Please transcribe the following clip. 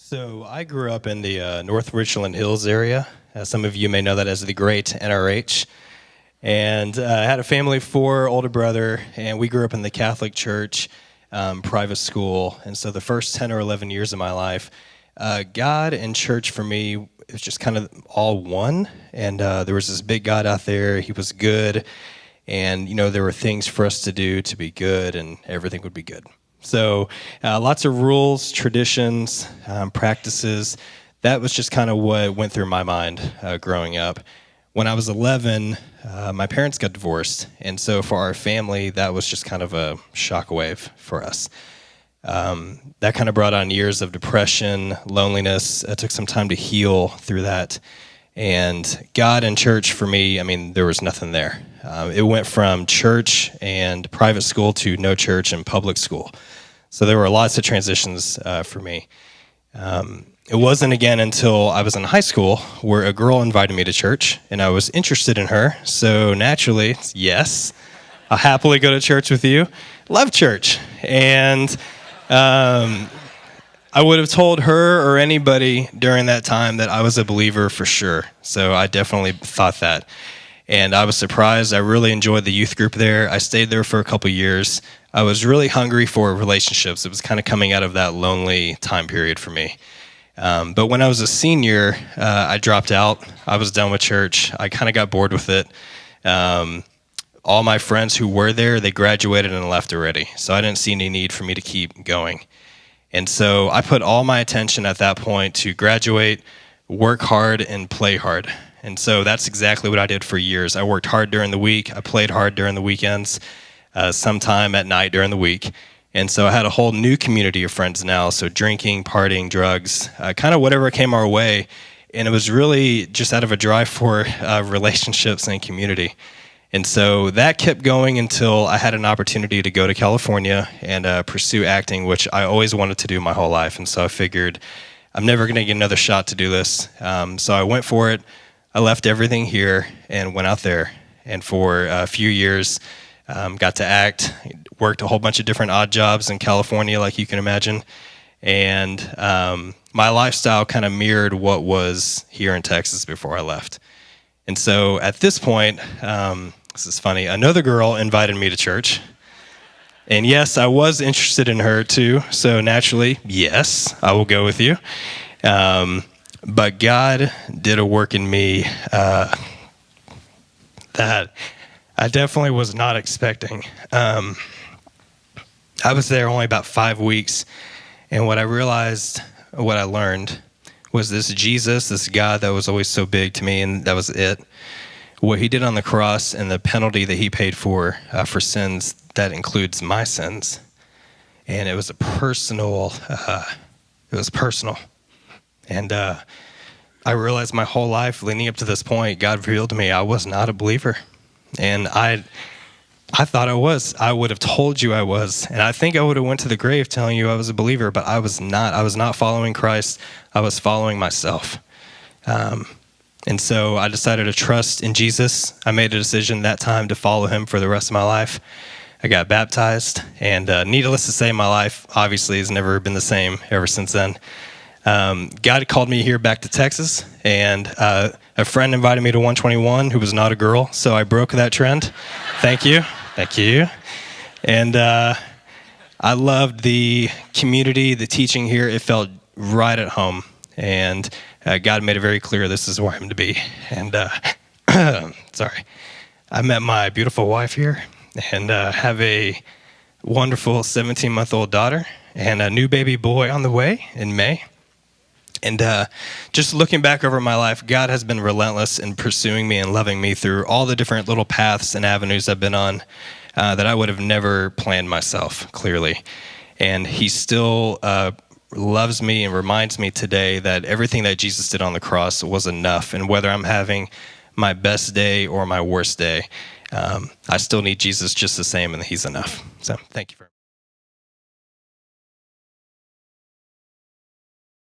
So I grew up in the North Richland Hills area. Some of you may know that as the Great NRH. And I had a family of four, older brother, and we grew up in the Catholic Church, private school. And so the first 10 or 11 years of my life, God and church for me, it was just kind of all one. And there was this big God out there. He was good. And, there were things for us to do to be good, and everything would be good. So lots of rules, traditions, practices. That was just kind of what went through my mind growing up. When I was 11, my parents got divorced. And so for our family, that was just kind of a shockwave for us. That kind of brought on years of depression, loneliness. It took some time to heal through that. And God and church for me, there was nothing there. It went from church and private school to no church and public school. So there were lots of transitions for me. It wasn't again until I was in high school where a girl invited me to church, and I was interested in her. So naturally, yes, I'll happily go to church with you. Love church. And I would have told her or anybody during that time that I was a believer for sure. So I definitely thought that. And I was surprised. I really enjoyed the youth group there. I stayed there for a couple years. I was really hungry for relationships. It was kind of coming out of that lonely time period for me. But when I was a senior, I dropped out. I was done with church. I kind of got bored with it. All my friends who were there, they graduated and left already. So I didn't see any need for me to keep going. And so I put all my attention at that point to graduate, work hard, and play hard. And so that's exactly what I did for years. I worked hard during the week. I played hard during the weekends, sometime at night during the week. And so I had a whole new community of friends now. So drinking, partying, drugs, kind of whatever came our way. And it was really just out of a drive for relationships and community. And so that kept going until I had an opportunity to go to California and pursue acting, which I always wanted to do my whole life. And so I figured I'm never going to get another shot to do this. So I went for it. I left everything here and went out there. And for a few years, got to act, worked a whole bunch of different odd jobs in California, like you can imagine. And my lifestyle kind of mirrored what was here in Texas before I left. And so at this point, this is funny, another girl invited me to church. And yes, I was interested in her too. So naturally, yes, I will go with you. But God did a work in me that I definitely was not expecting. I was there only about 5 weeks, and what I learned was this Jesus, this God that was always so big to me, and that was it. What he did on the cross and the penalty that he paid for sins, that includes my sins. And it was personal. And I realized my whole life leading up to this point, God revealed to me I was not a believer. And I thought I was. I would have told you I was. And I think I would have went to the grave telling you I was a believer, but I was not. I was not following Christ. I was following myself. And so I decided to trust in Jesus. I made a decision that time to follow him for the rest of my life. I got baptized, and needless to say, my life obviously has never been the same ever since then. God called me here back to Texas, and a friend invited me to 121 who was not a girl, so I broke that trend. Thank you. And I loved the community, the teaching here. It felt right at home, and God made it very clear this is where I'm to be. And sorry, I met my beautiful wife here, and have a wonderful 17-month-old daughter, and a new baby boy on the way in May. And just looking back over my life, God has been relentless in pursuing me and loving me through all the different little paths and avenues I've been on that I would have never planned myself, clearly. And he still loves me and reminds me today that everything that Jesus did on the cross was enough. And whether I'm having my best day or my worst day, I still need Jesus just the same, and he's enough. So thank you very much.